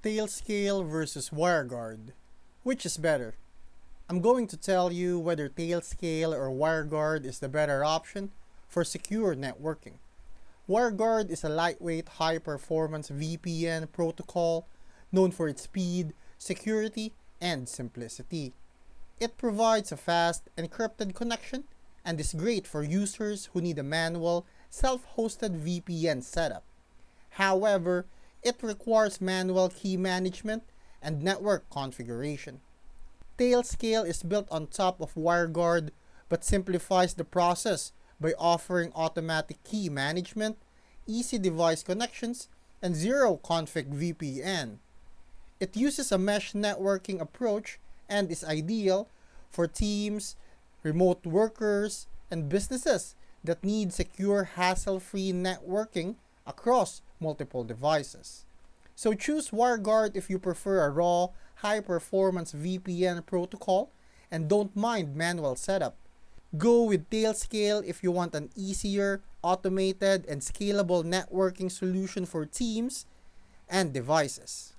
Tailscale versus WireGuard. Which is better? I'm going to tell you whether Tailscale or WireGuard is the better option for secure networking. WireGuard is a lightweight, high-performance VPN protocol known for its speed, security, and simplicity. It provides a fast, encrypted connection and is great for users who need a manual, self-hosted VPN setup. However, it requires manual key management and network configuration. Tailscale is built on top of WireGuard but simplifies the process by offering automatic key management, easy device connections, and zero config VPN. It uses a mesh networking approach and is ideal for teams, remote workers, and businesses that need secure, hassle-free networking across multiple devices. So choose WireGuard if you prefer a raw, high-performance VPN protocol and don't mind manual setup. Go with Tailscale if you want an easier, automated, and scalable networking solution for teams and devices.